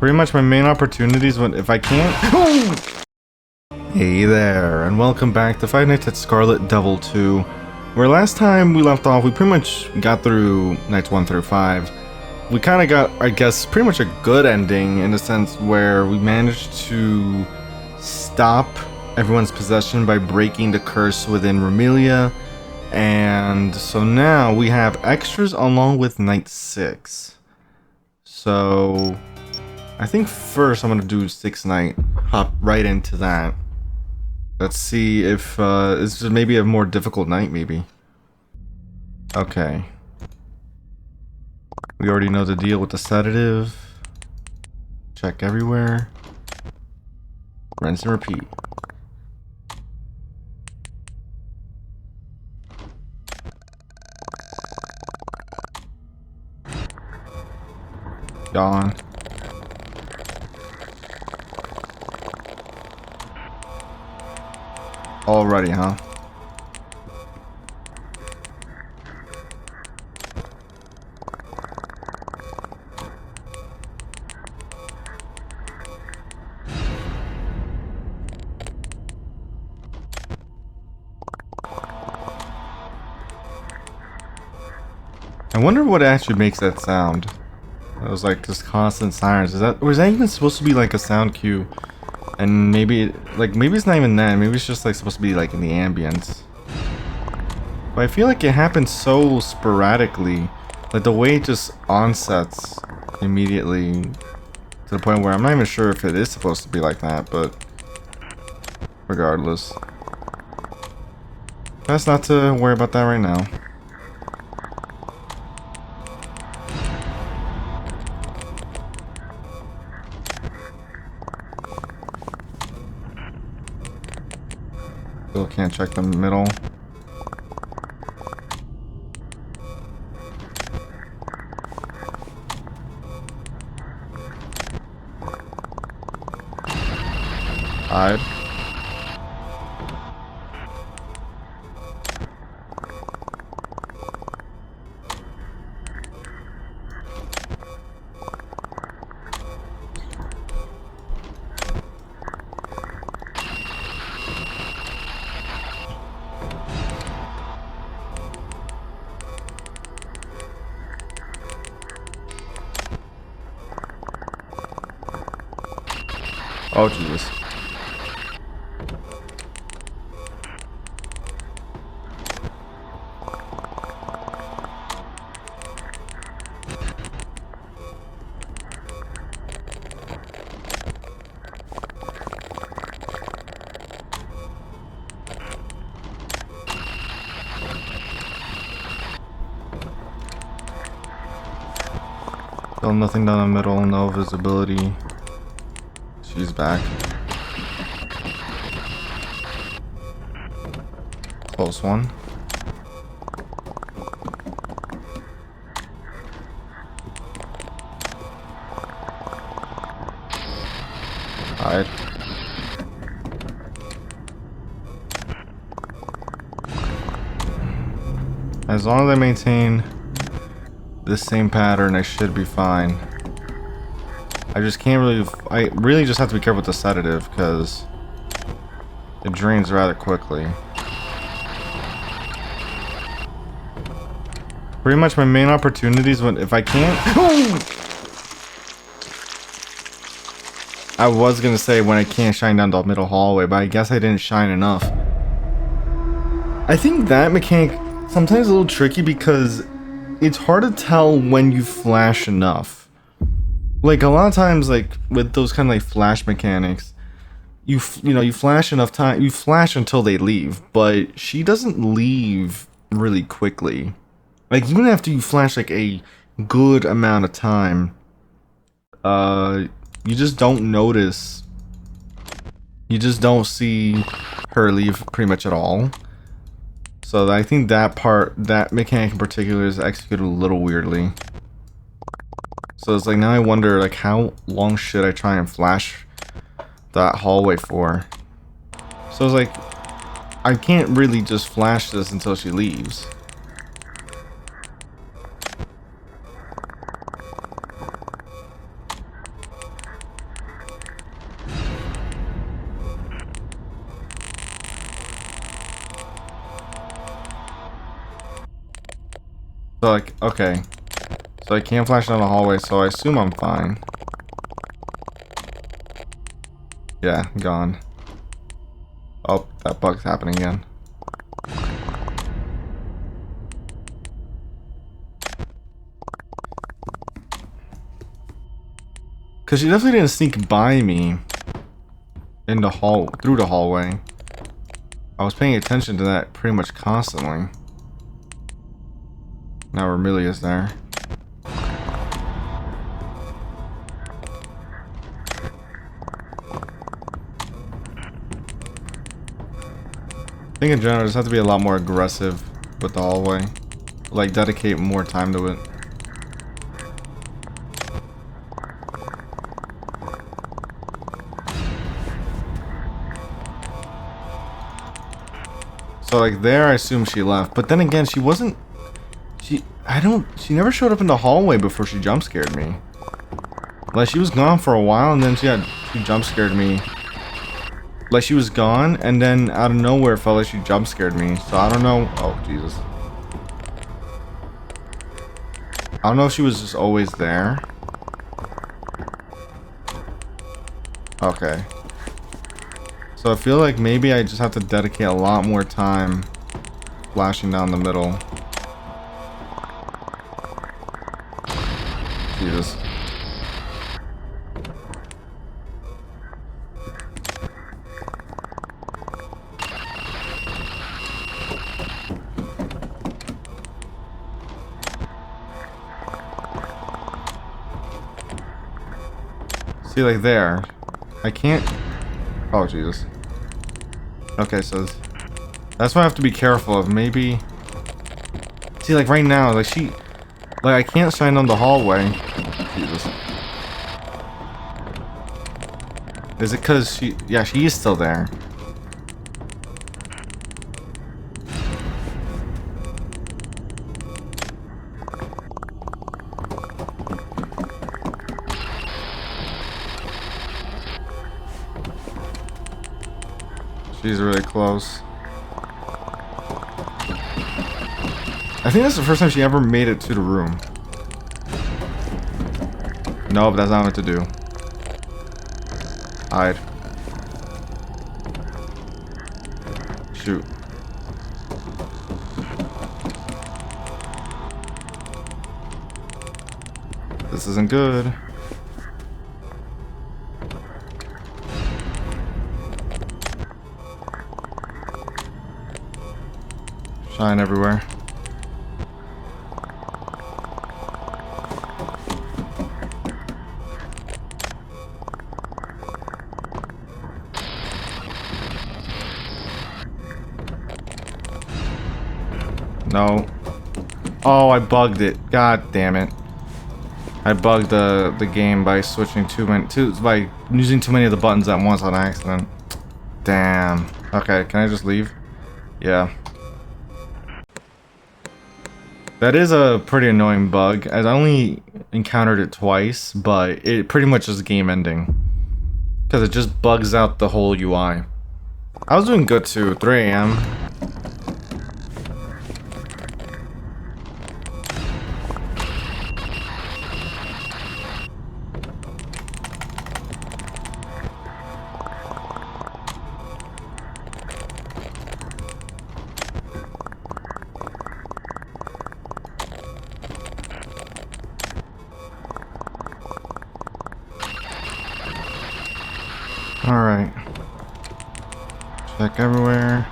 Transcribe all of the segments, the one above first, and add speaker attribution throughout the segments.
Speaker 1: Pretty much my main opportunities when if I can't. Hey there, and welcome back to Five Nights at Scarlet Devil 2, where last time we left off, we pretty much got through nights 1 through 5. We kind of got, I guess, pretty much a good ending in the sense where we managed to stop everyone's possession by breaking the curse within Remelia, and so now we have extras along with night 6. So I think first I'm gonna do 6th night, hop right into that. Let's see if it's just maybe a more difficult night, maybe. Okay. We already know the deal with the sedative. Check everywhere. Rinse and repeat. Gone. Already, huh? I wonder what actually makes that sound. It was like just constant sirens. Is that, or is that even supposed to be like a sound cue? And maybe, maybe it's not even that. Maybe it's just like supposed to be like in the ambience. But I feel like it happens so sporadically. Like the way it just onsets immediately to the point where I'm not even sure if it is supposed to be like that, but regardless. Best not to worry about that right now. Still can't check the middle. Hide. Oh, Jesus. Still nothing down the middle, no visibility. She's back. Close one. Hide. As long as I maintain this same pattern, I should be fine. I just can't really, I really just have to be careful with the sedative because it drains rather quickly. Pretty much my main opportunities when, if I can't. I was gonna say when I can't shine down the middle hallway, but I guess I didn't shine enough. I think that mechanic sometimes a little tricky because it's hard to tell when you flash enough. Like a lot of times, like with those kind of like flash mechanics, you flash enough time, you flash until they leave, but she doesn't leave really quickly. Like even after you flash like a good amount of time, you just don't notice. You just don't see her leave pretty much at all. So I think that part, that mechanic in particular, is executed a little weirdly. So it's like now I wonder like how long should I try and flash that hallway for? So it's like I can't really just flash this until she leaves. So like, okay. So I can't flash down the hallway, so I assume I'm fine. Yeah, gone. Oh, that bug's happening again. Cause she definitely didn't sneak by me in the through the hallway. I was paying attention to that pretty much constantly. Now Remilia's there. I think in general, I just have to be a lot more aggressive with the hallway. Like, dedicate more time to it. So, like, there, I assume she left. But then again, she wasn't... She never showed up in the hallway before she jump scared me. Like, she was gone for a while, and then she jump scared me. Like, she was gone, and then out of nowhere, it felt like she jump scared me. So, I don't know... Oh, Jesus. I don't know if she was just always there. Okay. So I feel like maybe I just have to dedicate a lot more time flashing down the middle. Jesus. See, like there. I can't... Oh, Jesus. Okay, so... That's what I have to be careful of. Maybe... See, like right now, like she... Like, I can't shine on the hallway. Jesus. Is it because she... Yeah, she is still there. She's really close. I think that's the first time she ever made it to the room. No, but that's not what to do. Hide. Shoot. This isn't good. Shine everywhere. No. Oh, I bugged it. God damn it. I bugged the game by switching by using too many of the buttons at once on accident. Damn. Okay, can I just leave? Yeah. That is a pretty annoying bug, as I only encountered it twice, but it pretty much is game ending. Because it just bugs out the whole UI. I was doing good too, 3 AM. Alright. Check everywhere.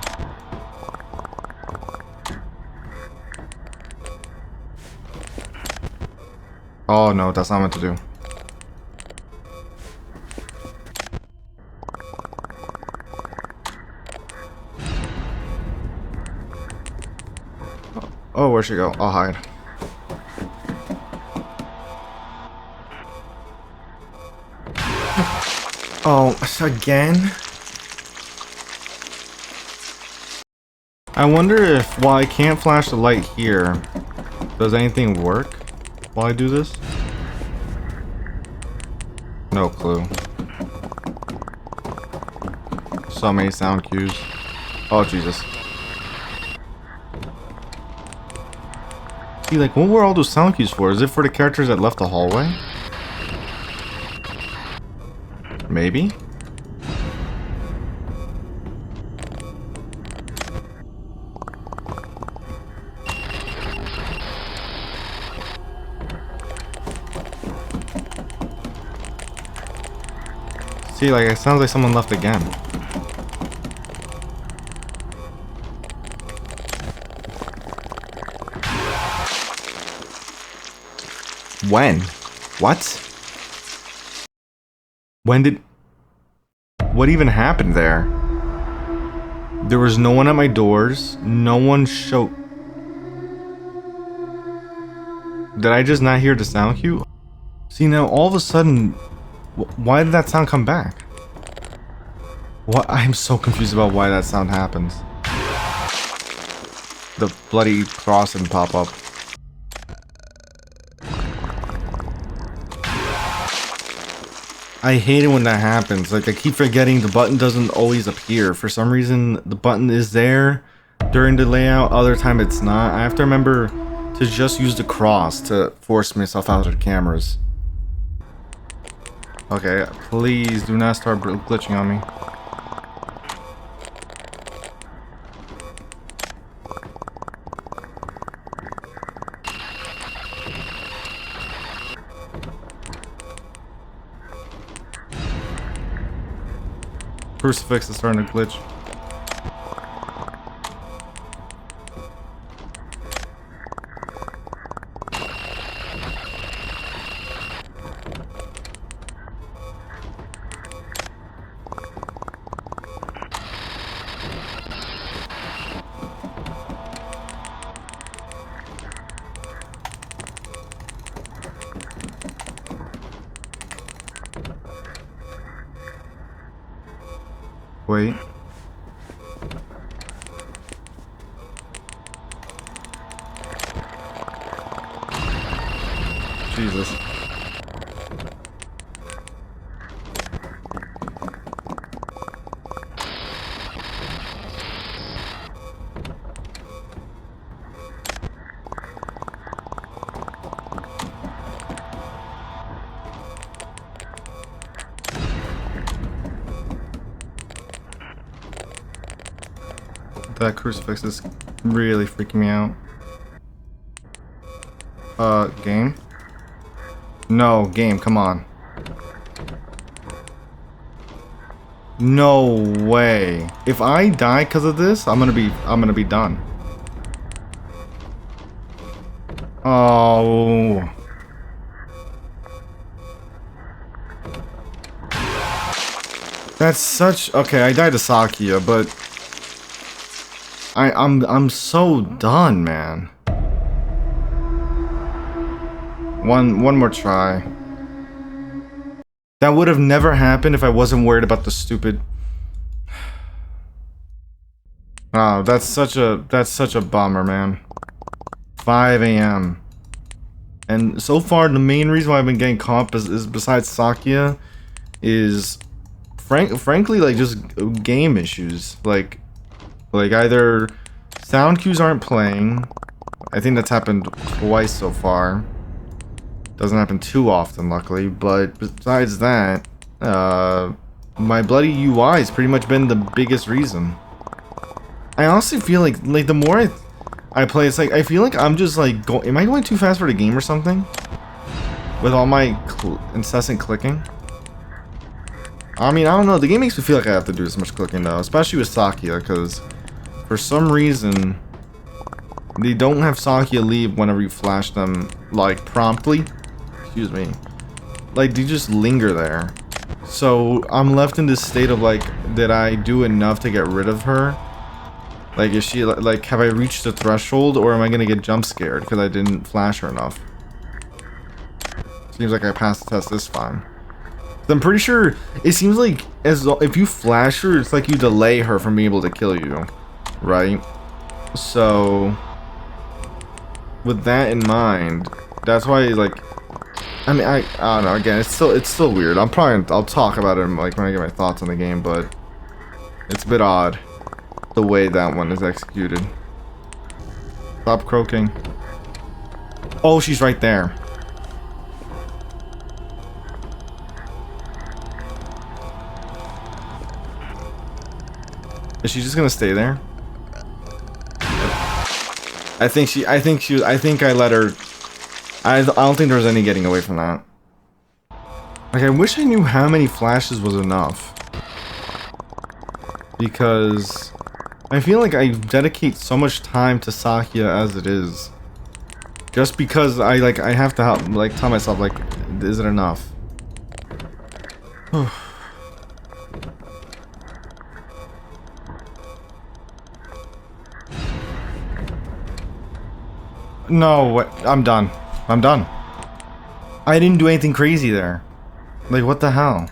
Speaker 1: Oh no, that's not what to do. Oh, where'd she go? I'll hide. Oh, again? I wonder if, while I can't flash the light here, does anything work while I do this? No clue. So many sound cues. Oh, Jesus. See, like, what were all those sound cues for? Is it for the characters that left the hallway? Maybe? See, like, it sounds like someone left again. When? What? When did... What even happened there? There was no one at my doors. No one showed... Did I just not hear the sound cue? See, now all of a sudden... Why did that sound come back? What? I'm so confused about why that sound happens. The bloody cross didn't pop up. I hate it when that happens. Like, I keep forgetting the button doesn't always appear. For some reason, the button is there during the layout. Other time, it's not. I have to remember to just use the cross to force myself out of the cameras. Okay, please do not start glitching on me. Crucifix is starting to glitch. Wait. Jesus. That crucifix is really freaking me out. Game? No, game, come on. No way. If I die because of this, I'm gonna be done. Oh. That's such... Okay, I died to Sakia, but... I'm so done, man. One more try. That would have never happened if I wasn't worried about the stupid... Wow, that's such a bummer, man. 5 a.m. And so far, the main reason why I've been getting comp is besides Sakia, is frankly like just game issues. Like either sound cues aren't playing. I think that's happened twice so far. Doesn't happen too often, luckily. But besides that, my bloody UI has pretty much been the biggest reason. I honestly feel like the more I play, it's like I feel like I'm just like am I going too fast for the game or something? With all my incessant clicking. I mean, I don't know. The game makes me feel like I have to do this much clicking though, especially with Sakia, because for some reason they don't have Sakia leave whenever you flash them like promptly. Excuse me. Like they just linger there. So I'm left in this state of like, did I do enough to get rid of her? Like, is she like, have I reached the threshold, or am I gonna get jump scared because I didn't flash her enough? Seems like I passed the test this time. I'm pretty sure it seems like if you flash her, it's like you delay her from being able to kill you, right? So with that in mind, that's why like I mean I don't know. Again, it's still weird. I'll talk about it like when I get my thoughts on the game, but it's a bit odd the way that one is executed. Stop croaking. Oh, she's right there. Is she just gonna stay there? I think I let her. I don't think there was any getting away from that. Like, I wish I knew how many flashes was enough. Because I feel like I dedicate so much time to Sakia as it is. Just because I have to help, like, tell myself, like, is it enough? No, what? I'm done. I'm done. I didn't do anything crazy there. Like, what the hell?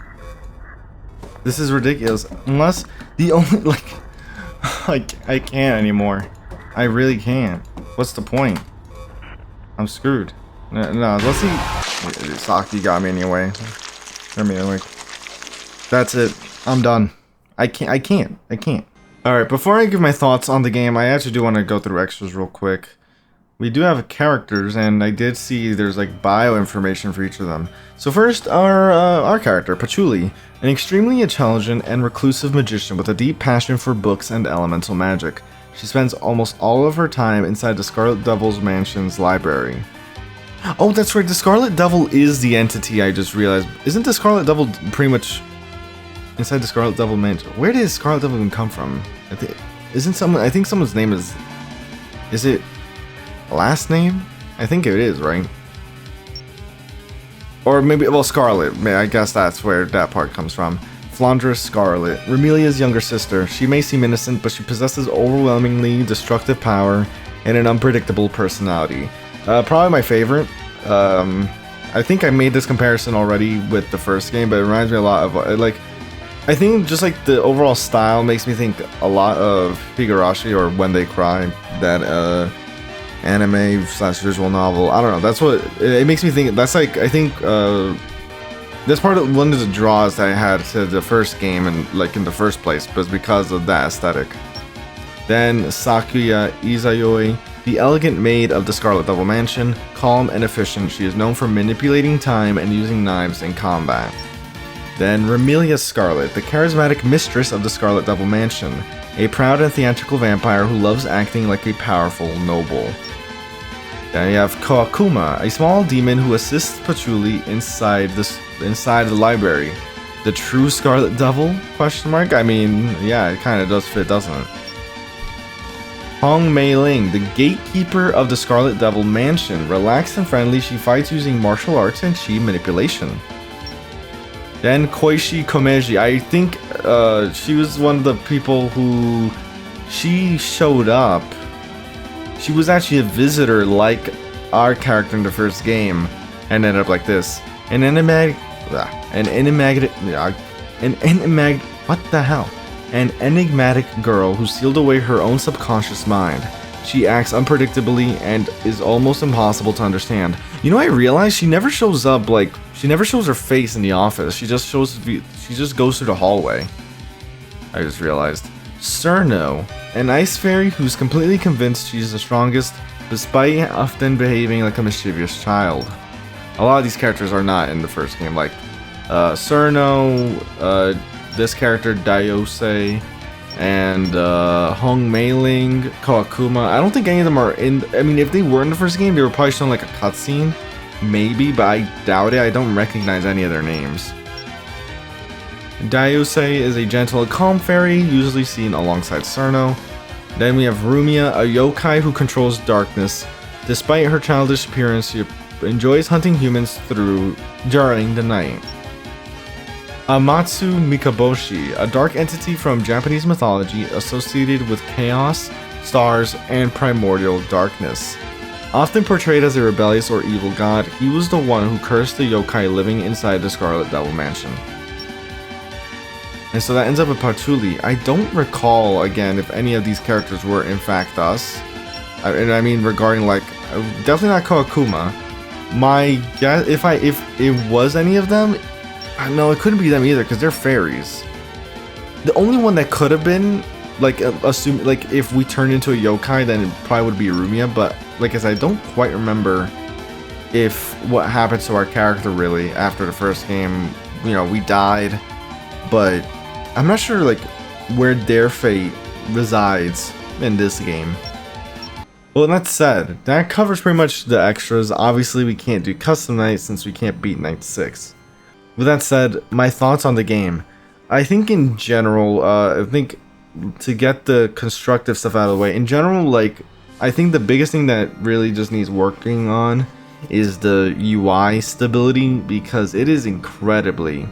Speaker 1: This is ridiculous. Unless the only, like, I can't anymore. I really can't. What's the point? I'm screwed. No, let's see. Saki got me anyway. I mean, like, that's it. I'm done. I can't. Alright, before I give my thoughts on the game, I actually do want to go through extras real quick. We do have characters, and I did see there's like bio information for each of them. So first, our character, Patchouli, an extremely intelligent and reclusive magician with a deep passion for books and elemental magic. She spends almost all of her time inside the Scarlet Devil's mansion's library. Oh, that's right, the Scarlet Devil is the entity, I just realized. Isn't the Scarlet Devil pretty much inside the Scarlet Devil mansion? Where did Scarlet Devil even come from? I think someone's name is it last name? I think it is, right? Or maybe, well, Scarlet. I guess that's where that part comes from. Flandra Scarlet, Remelia's younger sister. She may seem innocent, but she possesses overwhelmingly destructive power and an unpredictable personality. Probably my favorite. I think I made this comparison already with the first game, but it reminds me a lot of, like, I think just like the overall style makes me think a lot of Higurashi or When They Cry, that anime / visual novel. I don't know, that's what it makes me think. That's like, I think that's part of one of the draws that I had to the first game, and like in the first place, was because of that aesthetic. Then Sakuya Izayoi, the elegant maid of the Scarlet Devil Mansion. Calm and efficient, she is known for manipulating time and using knives in combat. Then Remelia Scarlet, the charismatic mistress of the Scarlet Devil Mansion, a proud and theatrical vampire who loves acting like a powerful noble. Then you have Koakuma, a small demon who assists Patchouli inside the library. The true Scarlet Devil? Question mark? I mean, yeah, it kind of does fit, doesn't it? Hong Mei Ling, the gatekeeper of the Scarlet Devil Mansion. Relaxed and friendly, she fights using martial arts and chi manipulation. Then Koichi Komeji, I think she was one of the people who, she showed up. She was actually a visitor like our character in the first game, and ended up like this. An enigmatic, what the hell? An enigmatic girl who sealed away her own subconscious mind. She acts unpredictably and is almost impossible to understand. You know, I realized she never shows up, like, she never shows her face in the office. She just goes through the hallway. I just realized. Cerno, an ice fairy who's completely convinced she's the strongest, despite often behaving like a mischievous child. A lot of these characters are not in the first game, like Cerno, this character Daiose, and Hong Mei Ling, Koakuma. I don't think any of them are in. I mean, if they were in the first game, they were probably shown like a cutscene, maybe, but I doubt it. I don't recognize any of their names. Daiose is a gentle and calm fairy, usually seen alongside Cerno. Then we have Rumia, a yokai who controls darkness. Despite her childish appearance, she enjoys hunting humans during the night. Amatsu Mikaboshi, a dark entity from Japanese mythology associated with chaos, stars, and primordial darkness. Often portrayed as a rebellious or evil god, he was the one who cursed the yokai living inside the Scarlet Devil Mansion. And so that ends up with Patchouli. I don't recall, again, if any of these characters were in fact us. I mean, regarding, like, definitely not Koakuma. My guess, if it was any of them, no, it couldn't be them either, because they're fairies. The only one that could have been, like, assume, like, if we turned into a yokai, then it probably would be Rumia, but, like I said, I don't quite remember if what happened to our character really after the first game. You know, we died, but I'm not sure like where their fate resides in this game. Well, that said, that covers pretty much the extras. Obviously, we can't do custom nights since we can't beat night 6. With that said, my thoughts on the game. I think in general, I think to get the constructive stuff out of the way, in general, like, I think the biggest thing that really just needs working on is the UI stability, because it is incredibly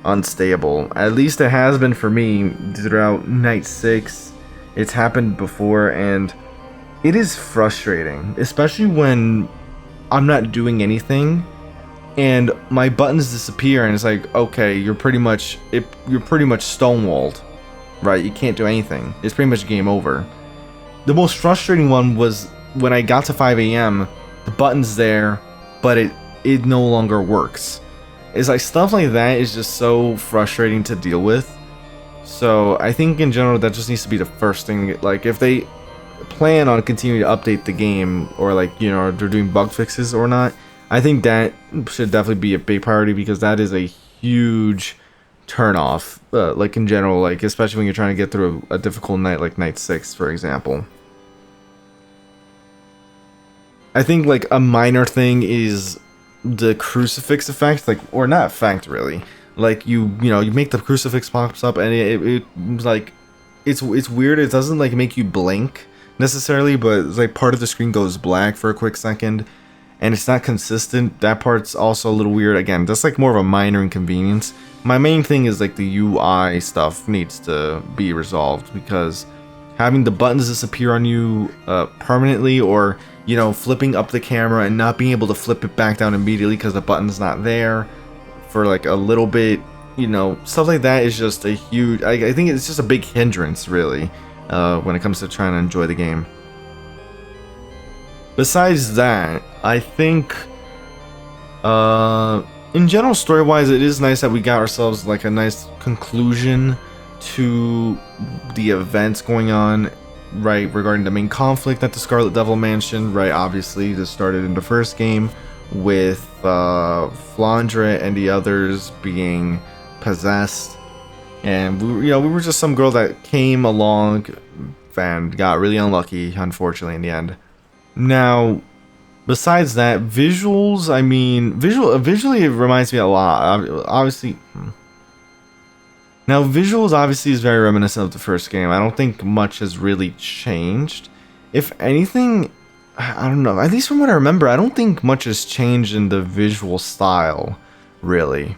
Speaker 1: unstable. At least it has been for me throughout night 6. It's happened before, and it is frustrating, especially when I'm not doing anything and my buttons disappear, and it's like, okay, you're pretty much stonewalled, right? You can't do anything. It's pretty much game over. The most frustrating one was when I got to 5 AM, the button's there, but it no longer works. It's like stuff like that is just so frustrating to deal with. So I think in general that just needs to be the first thing. Like if they plan on continuing to update the game, or like, you know, they're doing bug fixes or not, I think that should definitely be a big priority, because that is a huge turn off, like in general, like especially when you're trying to get through a difficult night like night 6, for example. I think like a minor thing is the crucifix effect, like, or not effect really, like you know, you make the crucifix pops up and it's like it's weird. It doesn't like make you blink necessarily, but it's like part of the screen goes black for a quick second, and it's not consistent. That part's also a little weird. Again, that's like more of a minor inconvenience. My main thing is like the UI stuff needs to be resolved, because having the buttons disappear on you permanently, or, you know, flipping up the camera and not being able to flip it back down immediately because the button's not there for like a little bit, you know, stuff like that is just a huge, I think it's just a big hindrance really when it comes to trying to enjoy the game. Besides that, I think in general, story-wise, it is nice that we got ourselves like a nice conclusion to the events going on, right, regarding the main conflict at the Scarlet Devil Mansion, right? Obviously, this started in the first game with Flandre and the others being possessed, and we were just some girl that came along and got really unlucky, unfortunately, in the end. Now, besides that, visuals, I mean, visually it reminds me a lot, obviously. Now, visuals obviously is very reminiscent of the first game. I don't think much has really changed. If anything, I don't know, at least from what I remember, I don't think much has changed in the visual style, really.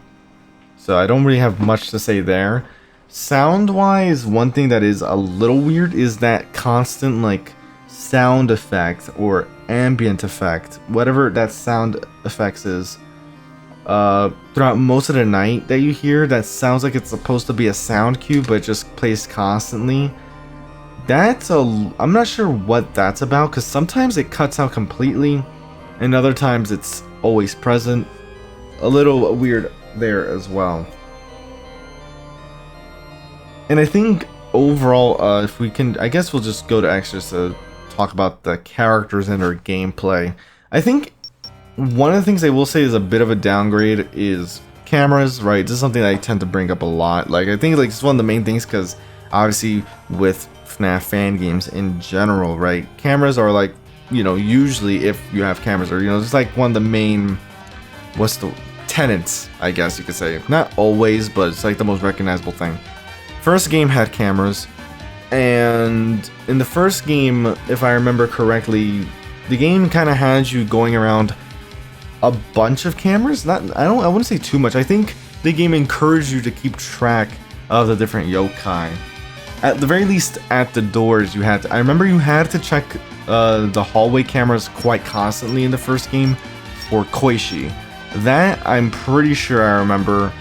Speaker 1: So I don't really have much to say there. Sound-wise, one thing that is a little weird is that constant, like, sound effect or ambient effect, whatever that sound effects is, throughout most of the night that you hear, that sounds like it's supposed to be a sound cue but just plays constantly. I'm not sure what that's about, because sometimes it cuts out completely and other times it's always present. A little weird there as well. And I think overall, if we can, I guess we'll just go to extras to talk about the characters and their gameplay. I think one of the things I will say is a bit of a downgrade is cameras, right? This is something that I tend to bring up a lot. Like, I think like it's one of the main things, because obviously with FNAF fan games in general, right? Cameras are like, you know, usually if you have cameras, or, you know, it's like one of the main, what's the tenets, I guess you could say. Not always, but it's like the most recognizable thing. First game had cameras, and in the first game, if I remember correctly, the game kind of had you going around a bunch of cameras. I wouldn't say too much. I think the game encouraged you to keep track of the different yokai. At the very least, at the doors, I remember you had to check the hallway cameras quite constantly in the first game for Koishi. That I'm pretty sure I remember.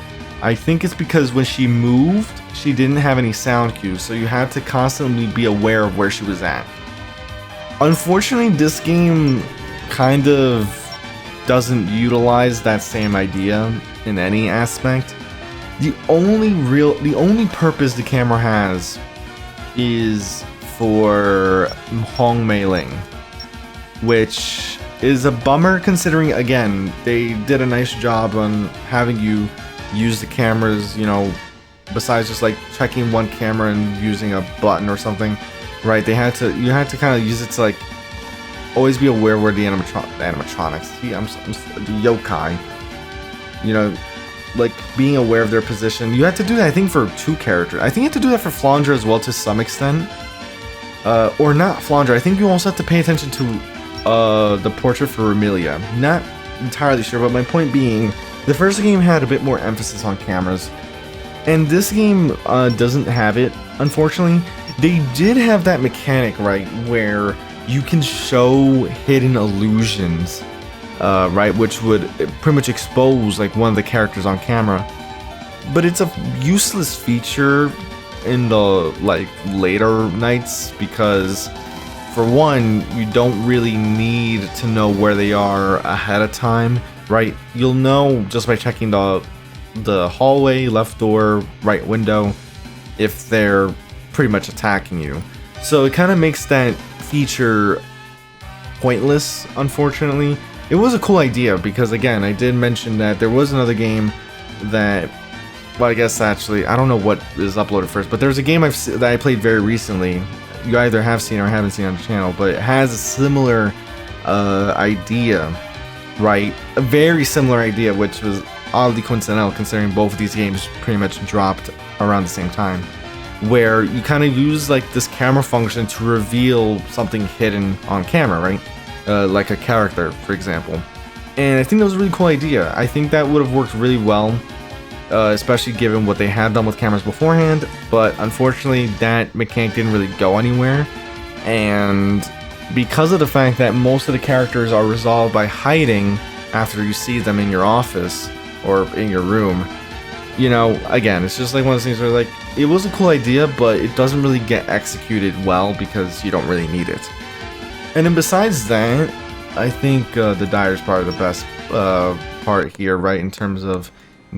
Speaker 1: I think it's because when she moved, she didn't have any sound cues, so you had to constantly be aware of where she was at. Unfortunately, this game kind of doesn't utilize that same idea in any aspect. The only purpose the camera has is for Hong Mei Ling, which is a bummer considering, again, they did a nice job on having you use the cameras, you know, besides just like checking one camera and using a button or something, right? You had to kind of use it to like always be aware where the animatronics, the yokai, you know, like being aware of their position. You had to do that, I think, for 2 characters. I think you had to do that for Flandre as well to some extent. Or not Flandre. I think you also have to pay attention to the portrait for Amelia. Not entirely sure, but my point being, the first game had a bit more emphasis on cameras, and this game doesn't have it, unfortunately. They did have that mechanic, right, where you can show hidden illusions, right, which would pretty much expose like one of the characters on camera. But it's a useless feature in the like later nights because, for one, you don't really need to know where they are ahead of time, right? You'll know just by checking the hallway, left door, right window, if they're pretty much attacking you. So it kind of makes that feature pointless, unfortunately. It was a cool idea because, again, I did mention that there was another game that, well, I guess actually, I don't know what is uploaded first, but there's a game that I played very recently. You either have seen or haven't seen on the channel, but it has a similar idea, right? A very similar idea, which was oddly coincidental considering both of these games pretty much dropped around the same time, where you kind of use like this camera function to reveal something hidden on camera, right? Like a character, for example. And I think that was a really cool idea. I think that would have worked really well, especially given what they had done with cameras beforehand, but unfortunately that mechanic didn't really go anywhere. And because of the fact that most of the characters are resolved by hiding after you see them in your office or in your room, you know, again, it's just like one of those things where like, it was a cool idea, but it doesn't really get executed well because you don't really need it. And then besides that, I think the Dyer's part of the best part here, right, in terms of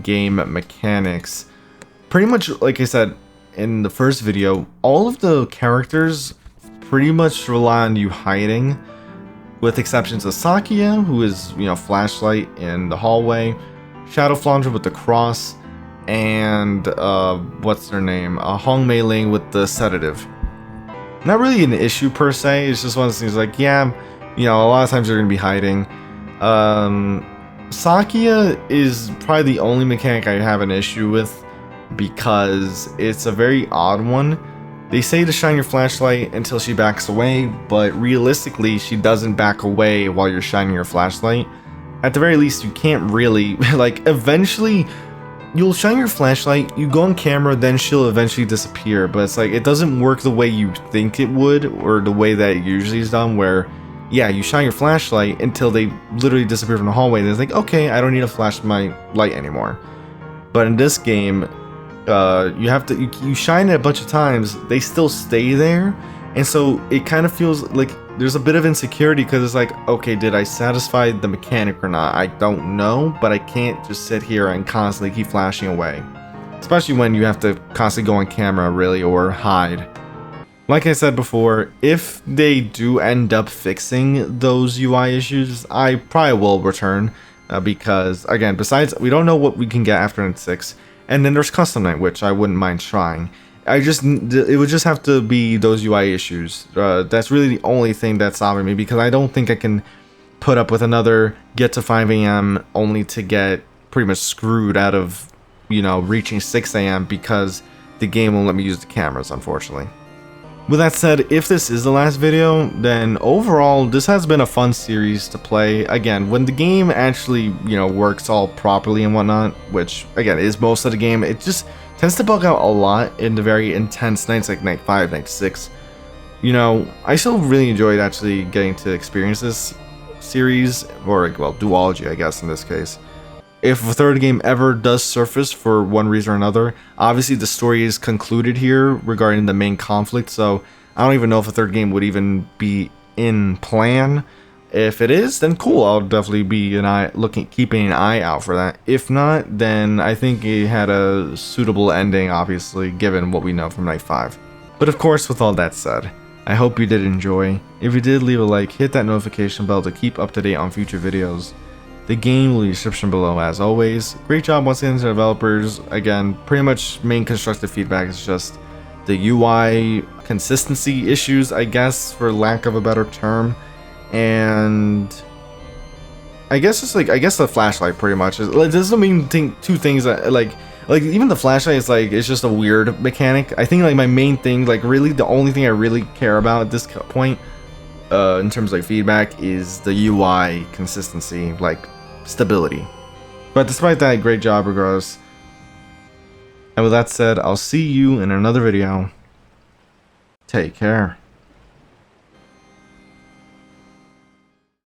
Speaker 1: game mechanics. Pretty much, like I said in the first video, all of the characters pretty much rely on you hiding, with exceptions of Sakia, who is, you know, flashlight in the hallway, Shadow Flandre with the cross, and what's their name? Hong Mei Ling with the sedative. Not really an issue per se, it's just one of those things like, yeah, you know, a lot of times you're gonna be hiding. Sakia is probably the only mechanic I have an issue with because it's a very odd one. They say to shine your flashlight until she backs away, but realistically she doesn't back away while you're shining your flashlight. At the very least, you can't really, like, eventually you'll shine your flashlight, you go on camera, then she'll eventually disappear, but it's like, it doesn't work the way you think it would, or the way that it usually is done, where, yeah, you shine your flashlight until they literally disappear from the hallway, and it's like, okay, I don't need to flash my light anymore. But in this game, you have to, you shine it a bunch of times, they still stay there, and so it kind of feels like there's a bit of insecurity because it's like, okay, did I satisfy the mechanic or not? I don't know, but I can't just sit here and constantly keep flashing away. Especially when you have to constantly go on camera, really, or hide. Like I said before, if they do end up fixing those UI issues, I probably will return. Because, again, besides, we don't know what we can get after Night 6. And then there's Custom Night, which I wouldn't mind trying. It would just have to be those UI issues. That's really the only thing that's stopping me, because I don't think I can put up with another get to 5 AM only to get pretty much screwed out of, you know, reaching 6 AM because the game won't let me use the cameras, unfortunately. With that said, if this is the last video, then overall, this has been a fun series to play. Again, when the game actually, you know, works all properly and whatnot, which, again, is most of the game, it just tends to bug out a lot in the very intense nights like Night 5, Night 6. You know, I still really enjoyed actually getting to experience this series, or, well, duology, I guess, in this case. If a third game ever does surface for one reason or another, obviously the story is concluded here regarding the main conflict, so I don't even know if a third game would even be in plan. If it is, then cool, I'll definitely be keeping an eye out for that. If not, then I think it had a suitable ending, obviously, given what we know from Night 5. But of course, with all that said, I hope you did enjoy. If you did, leave a like, hit that notification bell to keep up to date on future videos. The game will be in the description below as always. Great job once again to the developers. Again, pretty much main constructive feedback is just the UI consistency issues, I guess, for lack of a better term. And I guess it's like, I guess the flashlight pretty much is like, this is the main thing, two things that like even the flashlight is like, it's just a weird mechanic. I think like my main thing, like really the only thing I really care about at this point in terms of like feedback is the UI consistency, like stability. But despite that, great job regardless. And with that said, I'll see you in another video. Take care.